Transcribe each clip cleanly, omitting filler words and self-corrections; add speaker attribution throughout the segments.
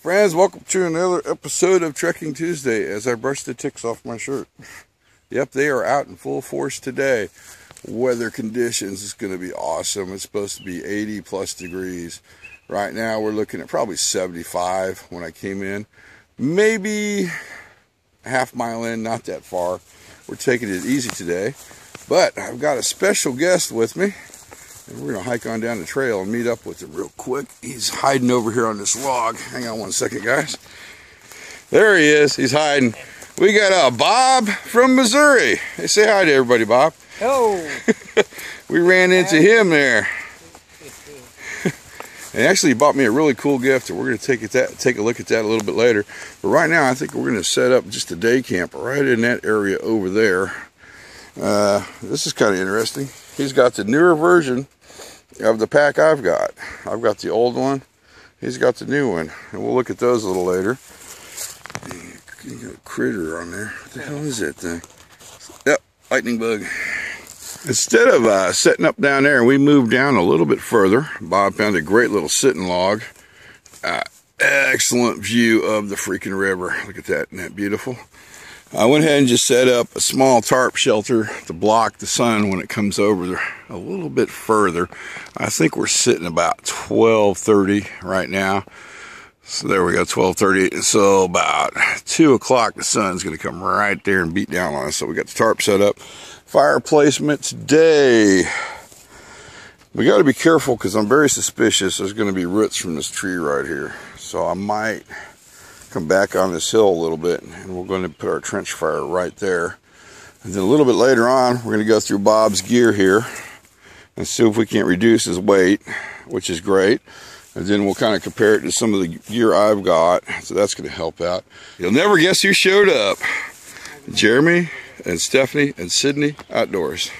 Speaker 1: Friends, welcome to another episode of Trekking Tuesday as I brush the ticks off my shirt. Yep, they are out in full force today. Weather conditions is going to be awesome. It's supposed to be 80 plus degrees. Right now we're looking at probably 75 when I came in. Maybe a half mile in, not that far. We're taking it easy today. But I've got a special guest with me. And we're going to hike on down the trail and meet up with him real quick. He's hiding over here on this log. Hang on one second, guys. There he is. He's hiding. We got Bob from Missouri. Hey, say hi to everybody, Bob.
Speaker 2: Oh.
Speaker 1: We ran into him there. And actually, he bought me a really cool gift, and we're going to take a look at that a little bit later. But right now, I think we're going to set up just a day camp right in that area over there. This is kind of interesting. He's got the newer version of the pack I've got. I've got the old one. He's got the new one. And we'll look at those a little later. You got a critter on there. What the hell is that thing? Yep, lightning bug. Instead of setting up down there, we moved down a little bit further. Bob found a great little sitting log. Excellent view of the freaking river. Look at that. Isn't that beautiful? I went ahead and just set up a small tarp shelter to block the sun when it comes over there a little bit further. I think we're sitting about 12:30 right now. So there we go, 12:30. And so about 2 o'clock, the sun's going to come right there and beat down on us. So we got the tarp set up. Fire placement today. We got to be careful because I'm very suspicious there's going to be roots from this tree right here. So I might come back on this hill a little bit, and we're going to put our trench fire right there. And then a little bit later on, we're going to go through Bob's gear here and see if we can't reduce his weight, which is great. And then we'll kind of compare it to some of the gear I've got, so that's going to help out. You'll never guess who showed up. Jeremy and Stephanie and Sydney Outdoors.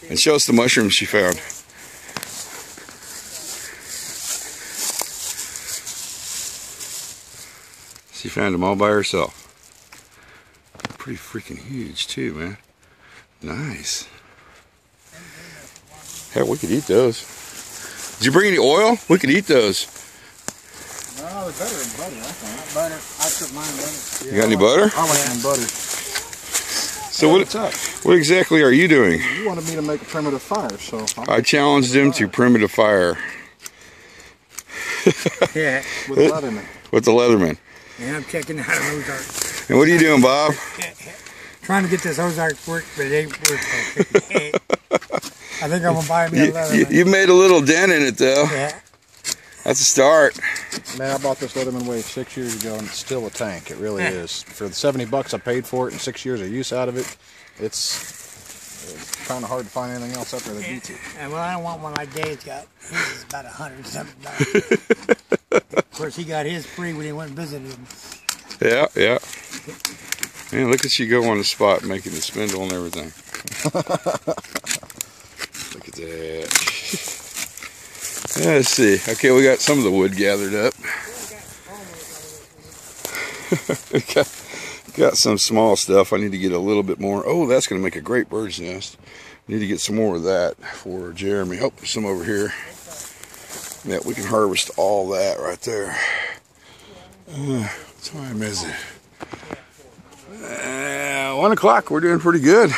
Speaker 1: And show us the mushrooms she found. She found them all by herself. Pretty freaking huge too, man. Nice. Hell, we could eat those. Did you bring any oil? We could eat those.
Speaker 2: No, they're better than butter, I think. Butter. I took mine butter.
Speaker 1: You got any butter?
Speaker 2: I like them butter.
Speaker 1: So what exactly are you doing?
Speaker 2: You wanted me to make a primitive fire, so
Speaker 1: I challenged him to primitive fire.
Speaker 2: Yeah, with the Leatherman.
Speaker 1: With the Leatherman.
Speaker 3: And I'm checking out Ozark.
Speaker 1: And what are you doing, Bob?
Speaker 3: Trying to get this Ozark to work, but it ain't working. I think I'm going to buy me a Leatherman.
Speaker 1: You made a little dent in it, though.
Speaker 3: Yeah.
Speaker 1: That's a start.
Speaker 2: Man, I bought this Leatherman Wave 6 years ago, and it's still a tank. It really is. For the $70 I paid for it and 6 years of use out of it, it's kind of hard to find anything else up there that beats it.
Speaker 3: And well, I don't want one like Dave's got. His is about $100-something. Of course, he got his free when he went visiting him.
Speaker 1: Yeah, yeah. Man, look at you go on the spot making the spindle and everything. Look at that. Let's see. Okay, we got some of the wood gathered up. got some small stuff. I need to get a little bit more. Oh, that's going to make a great bird's nest. Need to get some more of that for Jeremy. Oh, there's some over here. Yeah, we can harvest all that right there. What time is it? 1 o'clock. We're doing pretty good.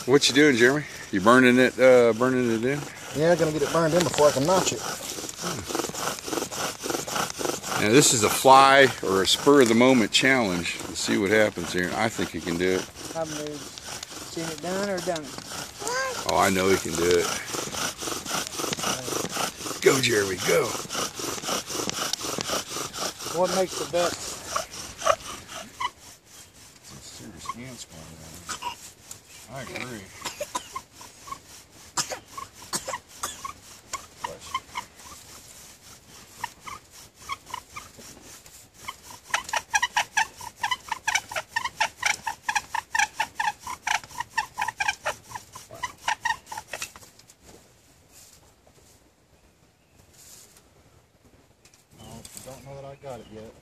Speaker 1: What you doing, Jeremy? You burning it in?
Speaker 2: Yeah, gonna get it burned in before I can notch it.
Speaker 1: Now this is a fly or a spur of the moment challenge. Let's see what happens here. I think he can do it.
Speaker 3: I've seen it done or done it.
Speaker 1: Oh, I know he can do it. Go, Jeremy, go.
Speaker 3: What makes the best?
Speaker 2: Serious ant spawn. I agree. Don't know that I got it yet.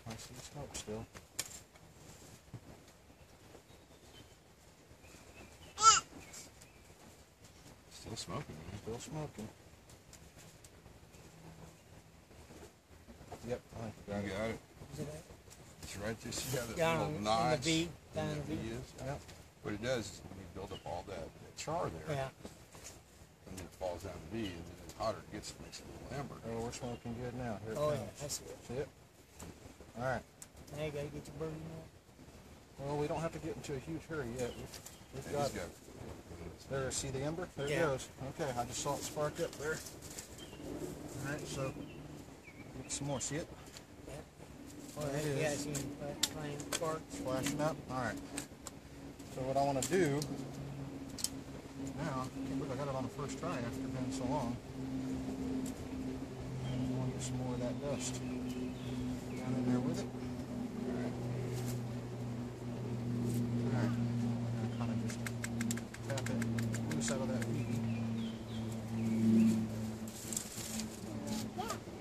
Speaker 2: I see the smoke still. Still smoking, man. Still smoking. Yep.
Speaker 1: You got it.
Speaker 3: Is it
Speaker 1: It's right there. See how that
Speaker 3: down
Speaker 1: little
Speaker 3: in
Speaker 1: notch
Speaker 3: the V? Down
Speaker 1: in
Speaker 3: in
Speaker 1: the
Speaker 3: the
Speaker 1: V
Speaker 3: V?
Speaker 1: is?
Speaker 2: Yep.
Speaker 1: What it does is when you build up all that char there,
Speaker 3: Yeah.
Speaker 1: and then it falls down the V, and then the hotter it gets, it makes a little ember.
Speaker 2: Oh, we're smoking good now. Here it
Speaker 3: Oh,
Speaker 2: comes.
Speaker 3: yeah, I see it.
Speaker 2: See it? All right.
Speaker 3: Now you gotta get your birdie now.
Speaker 2: Well, we don't have to get into a huge hurry yet. We've
Speaker 1: And
Speaker 2: got
Speaker 1: he's got
Speaker 2: there. See the ember? There
Speaker 3: Yeah.
Speaker 2: it goes. Okay, I just saw it spark up there. All right, so get some more. See it?
Speaker 3: Yeah.
Speaker 2: Oh, it is.
Speaker 3: Yeah, I see him playing sparks.
Speaker 2: Flashing up. All right. So what I want to do now, I can't believe I got it on the first try after being so long. I want to get some more of that dust down in there with it. All right. I'm kind of just tap it loose out of that weed.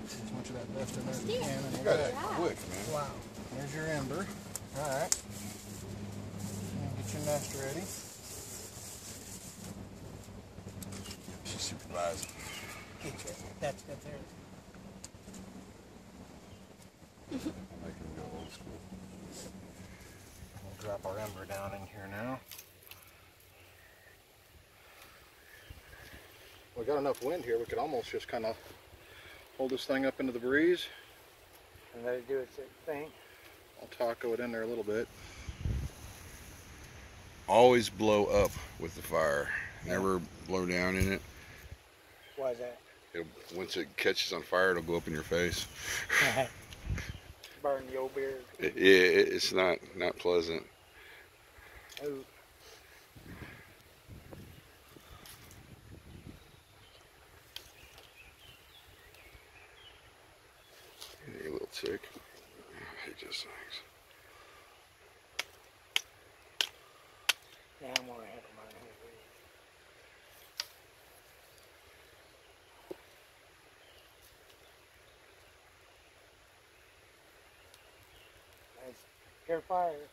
Speaker 2: As much of that dust in there as you can. And
Speaker 1: you
Speaker 2: look
Speaker 1: got
Speaker 2: at
Speaker 1: it
Speaker 2: that.
Speaker 1: quick, man.
Speaker 3: Wow.
Speaker 2: There's your ember. All right. And get your nest ready.
Speaker 1: She's supervising.
Speaker 3: Get your, that's good there.
Speaker 1: Make him go old school.
Speaker 2: We'll drop our ember down in here now. We got enough wind here, we could almost just kind of hold this thing up into the breeze.
Speaker 3: And let it do its thing.
Speaker 2: I'll taco it in there a little bit.
Speaker 1: Always blow up with the fire. Never blow down in it.
Speaker 3: Why is that?
Speaker 1: Once it catches on fire, it'll go up in your face.
Speaker 3: Burn the old beard.
Speaker 1: It's not pleasant.
Speaker 3: Oh.
Speaker 1: You little tick. I hate those things.
Speaker 3: Now I'm gonna have mine here. Nice. Pure fire.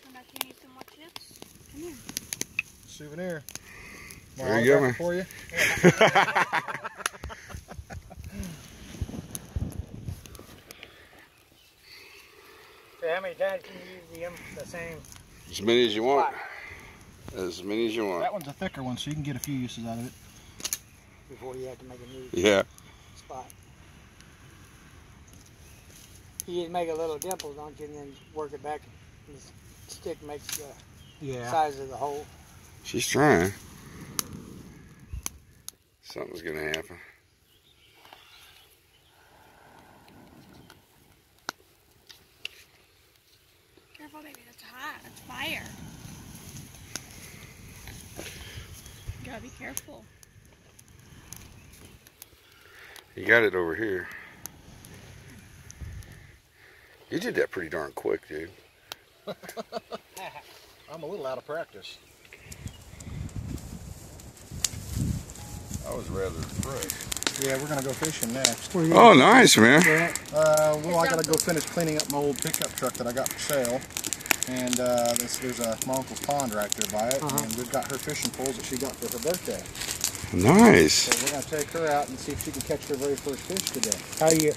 Speaker 4: Come here.
Speaker 2: Souvenir.
Speaker 1: There you go, man.
Speaker 2: For you.
Speaker 3: So how many times can you use the same?
Speaker 1: As many as you want. As many as you want.
Speaker 2: That one's a thicker one, so you can get a few uses out of it.
Speaker 3: Before you have to make a new
Speaker 1: Yeah.
Speaker 3: spot. You just make a little dimple, don't you, and then work it back. And the stick makes the size of the hole.
Speaker 1: She's trying. Something's gonna happen.
Speaker 4: Careful, baby. That's hot. That's fire. You gotta be careful.
Speaker 1: You got it over here. You did that pretty darn quick, dude.
Speaker 2: I'm a little out of practice.
Speaker 1: I was rather impressed.
Speaker 2: Yeah, we're gonna go fishing next.
Speaker 1: Oh, nice, man.
Speaker 2: Well, I gotta go finish cleaning up my old pickup truck that I got for sale. And there's my uncle's pond right there by it. And we've got her fishing poles that she got for her birthday.
Speaker 1: Nice.
Speaker 2: So we're gonna take her out and see if she can catch her very first fish today.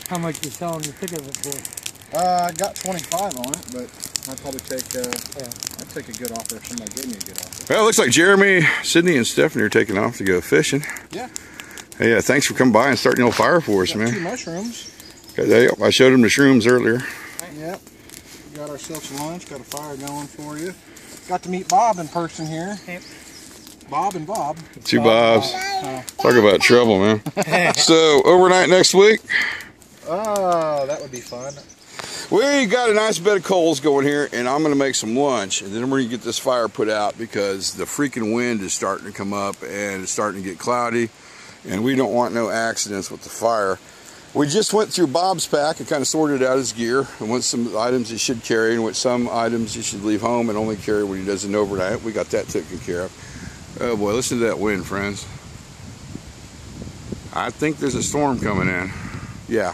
Speaker 3: How much you selling the pickup for?
Speaker 2: I got 25 on it, but I'd probably take I'd take a good offer if somebody gave me a good offer.
Speaker 1: Well, it looks like Jeremy, Sydney, and Stephanie are taking off to go fishing.
Speaker 2: Yeah.
Speaker 1: Hey, yeah, thanks for coming by and starting a little fire for us,
Speaker 2: Got
Speaker 1: man.
Speaker 2: 2 mushrooms.
Speaker 1: I showed them the shrooms earlier.
Speaker 2: Yep. We got ourselves some lunch. Got a fire going for you. Got to meet Bob in person here.
Speaker 3: Yep.
Speaker 2: Bob and Bob.
Speaker 1: 2 Bobs. Talk about trouble, man. So, overnight next week,
Speaker 2: That would be fun.
Speaker 1: we got a nice bed of coals going here, and I'm going to make some lunch, and then we're going to get this fire put out because the freaking wind is starting to come up, and it's starting to get cloudy, and we don't want no accidents with the fire. We just went through Bob's pack and kind of sorted out his gear and what some items he should carry and what some items he should leave home and only carry when he does an overnight. We got that taken care of. Oh boy, listen to that wind, friends. I think there's a storm coming in. Yeah.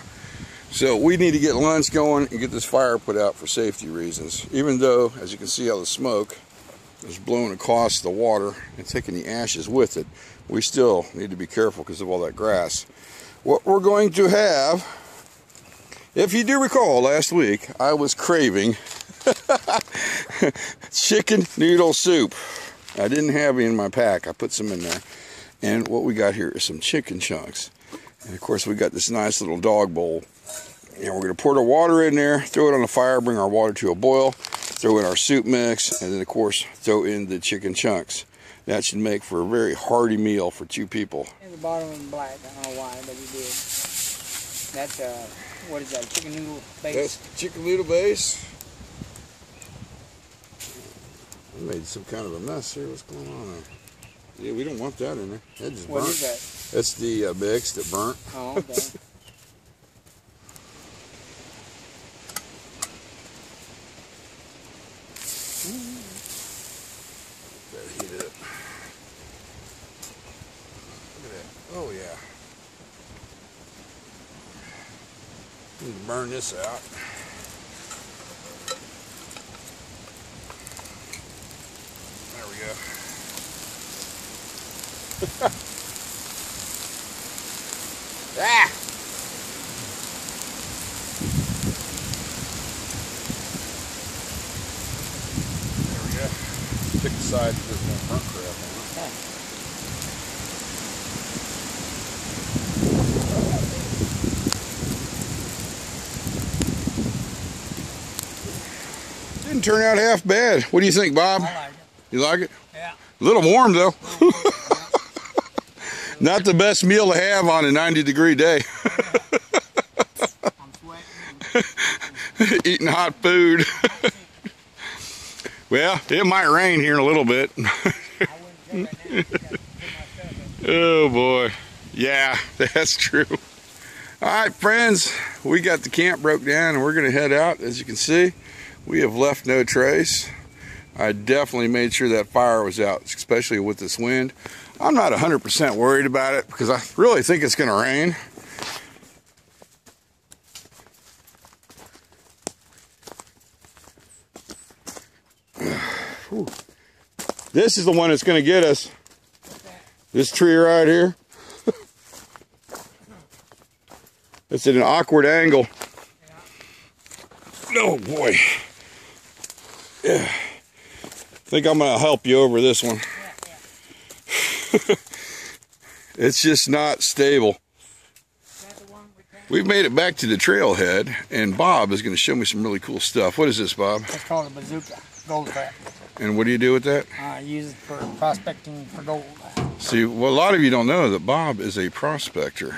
Speaker 1: So we need to get lunch going and get this fire put out for safety reasons. Even though, as you can see how the smoke is blowing across the water and taking the ashes with it, we still need to be careful because of all that grass. What we're going to have, if you do recall last week, I was craving chicken noodle soup. I didn't have any in my pack. I put some in there. And what we got here is some chicken chunks. And of course we got this nice little dog bowl. And we're going to pour the water in there, throw it on the fire, bring our water to a boil, throw in our soup mix, and then of course throw in the chicken chunks. That should make for a very hearty meal for 2 people.
Speaker 3: And the bottom is black. I don't know why, but he did. That's what is that? Chicken noodle base.
Speaker 1: That's chicken noodle base. I made some kind of a mess here. What's going on there? Yeah, we don't want that in there. That just burnt.
Speaker 3: What is that?
Speaker 1: That's the mix that burnt.
Speaker 3: Oh, okay.
Speaker 1: Better heat it up. Look at that. Oh yeah. Need to burn this out. There we go. Ah! There we go. Pick the side that doesn't have burnt crap on it. Didn't turn out half bad. What do you think, Bob?
Speaker 3: I like it.
Speaker 1: You like it?
Speaker 3: Yeah.
Speaker 1: A little warm though. Not the best meal to have on a 90-degree day.
Speaker 3: I'm sweating.
Speaker 1: Eating hot food. Well, it might rain here in a little bit.
Speaker 3: I wouldn't say right now. I gotta put my stuff in.
Speaker 1: Oh boy. Yeah, that's true. All right, friends, we got the camp broke down and we're going to head out. As you can see, we have left no trace. I definitely made sure that fire was out, especially with this wind. I'm not 100% worried about it because I really think it's going to rain. This is the one that's going to get us. This tree right here. It's at an awkward angle. Oh boy. Yeah. I think I'm going to help you over this one. It's just not stable. We've made it back to the trailhead, and Bob is going to show me some really cool stuff. What is this, Bob?
Speaker 3: It's called a bazooka, gold crab.
Speaker 1: And what do you do with that?
Speaker 3: I use it for prospecting for gold.
Speaker 1: See, well, a lot of you don't know that Bob is a prospector.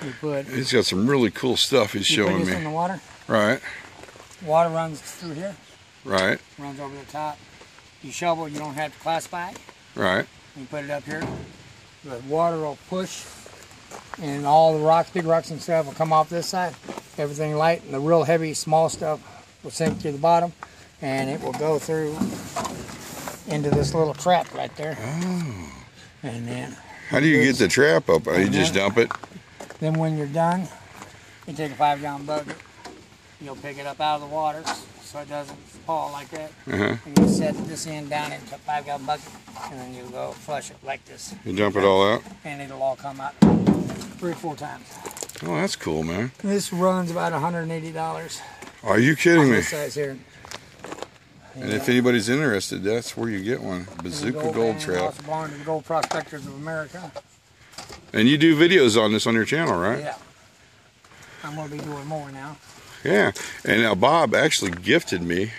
Speaker 3: You put,
Speaker 1: He's got some really cool stuff he's
Speaker 3: you put
Speaker 1: showing
Speaker 3: this
Speaker 1: me.
Speaker 3: in the water.
Speaker 1: Right,
Speaker 3: Water runs through here,
Speaker 1: right,
Speaker 3: runs over the top. You shovel, you don't have to classify it.
Speaker 1: right.
Speaker 3: You put it up here. The water will push, and all the rocks, big rocks and stuff, will come off this side. Everything light, and the real heavy, small stuff will sink to the bottom, and it will go through into this little trap right there.
Speaker 1: Oh.
Speaker 3: And then,
Speaker 1: How do you get the trap up? You just dump it?
Speaker 3: then when you're done, you take a 5-gallon bucket. You'll pick it up out of the water so it doesn't fall like that.
Speaker 1: Uh-huh.
Speaker 3: And you set this end down into a 5-gallon bucket, and then you go flush it like this.
Speaker 1: You dump it all out?
Speaker 3: And it'll all come out 3 or 4 times.
Speaker 1: Oh, that's cool, man.
Speaker 3: This runs about $180.
Speaker 1: Are you kidding me?
Speaker 3: This size here.
Speaker 1: And if anybody's interested, that's where you get one. Bazooka Gold Trap.
Speaker 3: Also belong to the Gold Prospectors of America.
Speaker 1: And you do videos on this on your channel, right?
Speaker 3: Yeah. I'm going to be doing more now.
Speaker 1: Yeah. And now Bob actually gifted me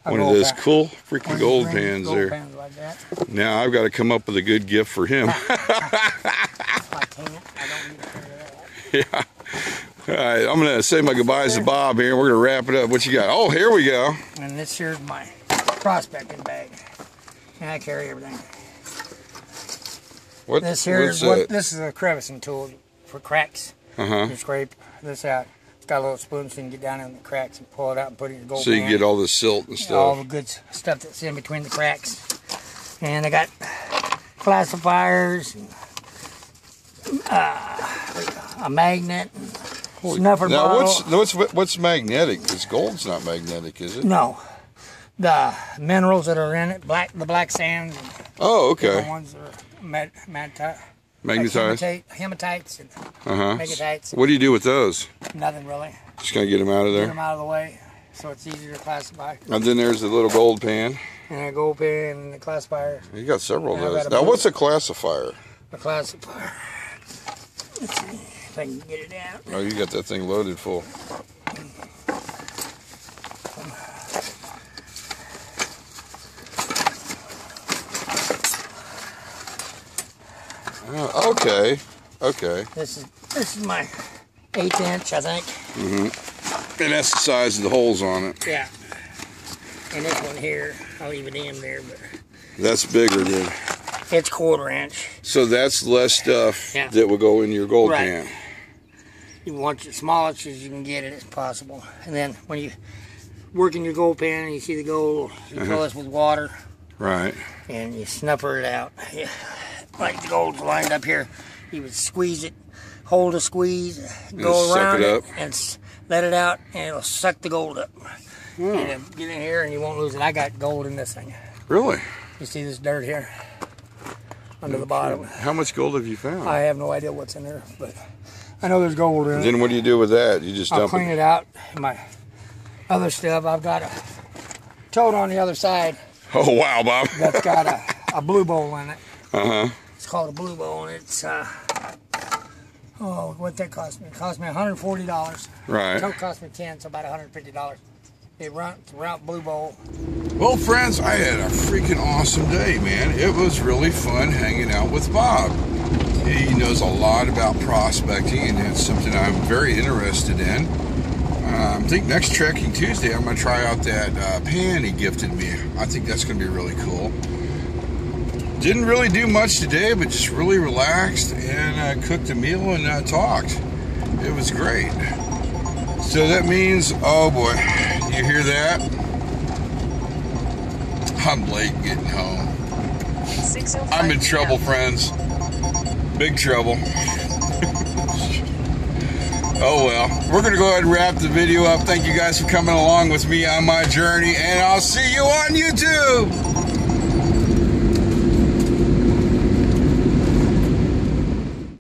Speaker 3: A
Speaker 1: one of
Speaker 3: gold
Speaker 1: those
Speaker 3: pan.
Speaker 1: cool freaking
Speaker 3: One of
Speaker 1: gold
Speaker 3: these rings,
Speaker 1: pans
Speaker 3: gold
Speaker 1: there.
Speaker 3: pans like that.
Speaker 1: Now I've got to come up with a good gift for him.
Speaker 3: I can't. I don't need to carry that.
Speaker 1: Yeah. All right, I'm going to say my goodbyes to Bob here. We're going to wrap it up. What you got? Oh, here we go.
Speaker 3: And this here's my prospecting bag. And I carry everything. This here is what this is a crevicing tool for cracks. You scrape this out. It's got a little spoon so you can get down in the cracks and pull it out and put it in your gold
Speaker 1: So you
Speaker 3: pan.
Speaker 1: get all the silt and
Speaker 3: All the
Speaker 1: stuff.
Speaker 3: good stuff that's in between the cracks. And I got classifiers, a magnet, snuffer
Speaker 1: Now,
Speaker 3: bottle.
Speaker 1: what's magnetic? Because gold's not magnetic, is it?
Speaker 3: No. The minerals that are in it, the black sand.
Speaker 1: Oh, okay.
Speaker 3: The ones that are
Speaker 1: Magnetized?
Speaker 3: Like hematites and
Speaker 1: Uh-huh.
Speaker 3: megatites.
Speaker 1: What do you do with those?
Speaker 3: Nothing really.
Speaker 1: Just kind of get them out of
Speaker 3: Get
Speaker 1: there?
Speaker 3: them out of the way so it's easier to classify.
Speaker 1: And then there's the little gold pan.
Speaker 3: And a gold pen and the classifier.
Speaker 1: You got several of
Speaker 3: And I've
Speaker 1: those.
Speaker 3: got a
Speaker 1: Now,
Speaker 3: blue-
Speaker 1: what's a classifier?
Speaker 3: A classifier. Let's see if I can get it out.
Speaker 1: Oh, you got that thing loaded full. Oh, okay. Okay.
Speaker 3: This is my 1/8 inch, I think.
Speaker 1: And that's the size of the holes on it.
Speaker 3: Yeah. And this one here, I'll leave it in there, but
Speaker 1: That's bigger than.
Speaker 3: it's 1/4 inch.
Speaker 1: So that's less stuff
Speaker 3: Yeah.
Speaker 1: that would go in your gold
Speaker 3: Right.
Speaker 1: pan.
Speaker 3: You want it as smallest as you can get it as possible. And then when you work in your gold pan and you see the gold, you fill this with water
Speaker 1: Right.
Speaker 3: and you snuffer it out. Yeah. Like the gold's lined up here, you would squeeze it, hold a squeeze, go
Speaker 1: suck
Speaker 3: around
Speaker 1: it
Speaker 3: it,
Speaker 1: up.
Speaker 3: and let it out, and it'll suck the gold up.
Speaker 1: Oh,
Speaker 3: And it'll get in here and you won't lose it. I got gold in this thing.
Speaker 1: really?
Speaker 3: You see this dirt here under the bottom?
Speaker 1: How much gold have you found?
Speaker 3: I have no idea what's in there, but I know there's gold in it.
Speaker 1: Then what do you do with that? You just
Speaker 3: I'll
Speaker 1: dump
Speaker 3: clean
Speaker 1: it?
Speaker 3: it out. My other stuff, I've got a tote on the other side
Speaker 1: Oh, wow, Bob.
Speaker 3: that's got a blue bowl in it.
Speaker 1: Uh-huh.
Speaker 3: It's called a blue bowl, and it's what that cost me? It cost me $140.
Speaker 1: Right.
Speaker 3: Tote cost me 10, so about $150. It's a round blue bowl.
Speaker 1: Well, friends, I had a freaking awesome day, man. It was really fun hanging out with Bob. He knows a lot about prospecting, and it's something I'm very interested in. I think next Trekking Tuesday, I'm going to try out that pan he gifted me. I think that's going to be really cool. Didn't really do much today, but just really relaxed and cooked a meal and talked. It was great. So that means, oh boy, you hear that? I'm late getting home. I'm in trouble, friends. Big trouble. Oh well. We're going to go ahead and wrap the video up. Thank you guys for coming along with me on my journey, and I'll see you on YouTube.